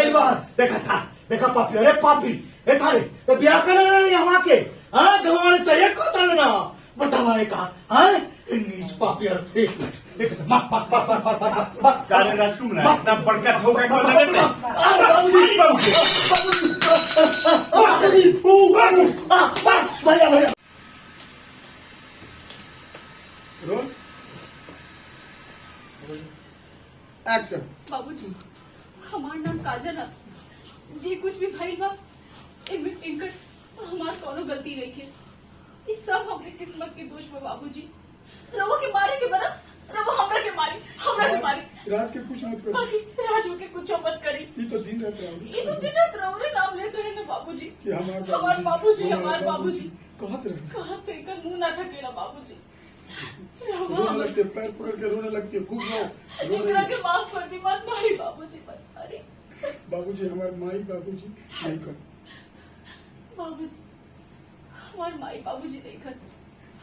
सही बात देखा सा देखा पापी अरे पापी ए सारे तो ब्याह करने रहे यहाँ के हाँ गवाने से एक को तरह ना बतावा का हाँ नीच पापी अरे एक मिनट मत मत मत मत मत मत मत कार्य राजकुमार इतना बड़का ठोका को दे देते भैया भैया एक्शन। बाबूजी हमार नाम काजल है जी कुछ भी भइल बा इनकर हमार कोनो गलती नहीं है ये सब हमरे किस्मत के दोष बा बाबूजी रवो के मारे के बना रवो हमरा के मारी रात के कुछ मत करो। बाकी राजू के कुछ मत करी ये तो दिन रहता है ये तो दिन रात रवरे नाम लेते हैं ना बाबूजी कि हमार बाबूजी कहत रहे कहत एकर मुंह ना थकेला बाबूजी रोने लगते पैर पकड़ के रोने लगते खूब रो एकरा के माफ कर दी मत मारी बाबूजी मत मारी बाबूजी हमारे माई बाबूजी नहीं कर बाबूजी हमारे माई बाबूजी नहीं कर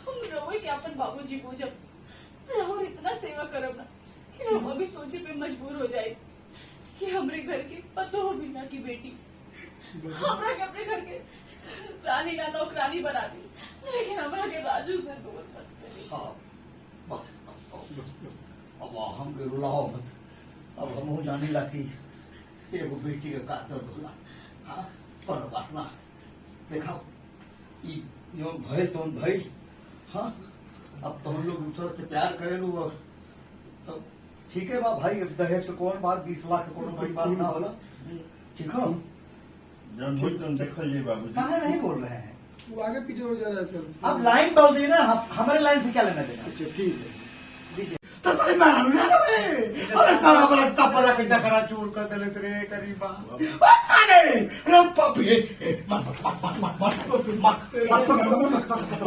हम रवो के अपन बाबूजी पूजब रहो इतना सेवा करब ना कि रहो भी सोचे पे मजबूर हो जाए कि हमरे घर के पतो हो बिना की बेटी हमरा के अपने घर के रानी ना नौकरानी बना दी लेकिन हमरा के राजू से दूर मत करी हाँ बस बस बस अब हम के रुलाओ मत अब हम जाने लगी एगो बेटी के का दर्द होला हाँ पर बात ना देखा यो भय तो भय हाँ अब तो हम लोग दूसरा से प्यार करेलू और तो ठीक है बा भाई दहेज के कौन बात 20 लाख के कौन बड़ी बात ना होला ठीक है जब बोल तुम देखल जी बाबूजी कहाँ नहीं बोल रहे हैं तू आगे पीछे हो जा रहा है सर। आप लाइन बोल दी ना हमारे लाइन से क्या लेना देना अच्छा ठीक है दीजिए तो सारी मारू ना अरे साला बड़ा सपना के जकरा चूर कर देले रे करीबा बस साले रे पपी मत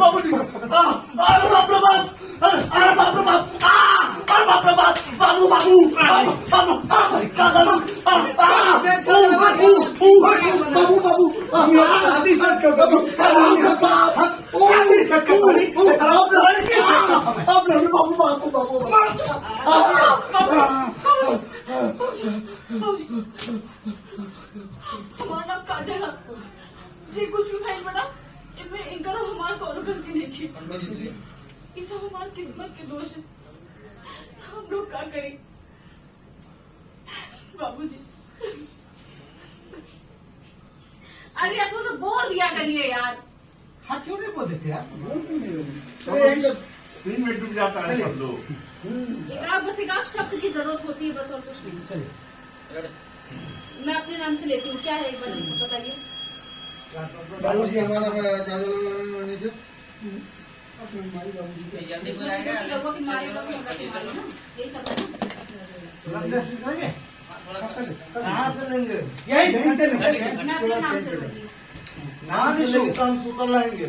बाबूजी अरे बाप रे बाप अरे बाप रे बाप अरे बाप रे बाप बाबू बाबू बाबू शादी से क्यों शादी से क्यों अब नहीं बाबू बाबू हमारा नाम काजल है जी कुछ भी खाई बना इनमें इनका हमार कोनो गलती नहीं की ये सब हमारी किस्मत के दोष है हम लोग क्या करें बाबूजी अरे यार थोड़ा सा बोल दिया करिए यार हाँ क्यों नहीं बोल देते यार सीन में डूब जाता है सब लोग बस एक आध शब्द की जरूरत होती है बस और कुछ नहीं चलिए मैं अपने नाम से लेती हूँ क्या है एक बार बताइए बाबूजी हमारा नीचे अपने माई बाबूजी के कुछ लोगों की मारी लोगों की मारी ना यही सब है ना कहाँ से लेंगे यही से लेंगे मैं अपने नाम से लूंगी नाम से लेंगे तो हम सुतर रहेंगे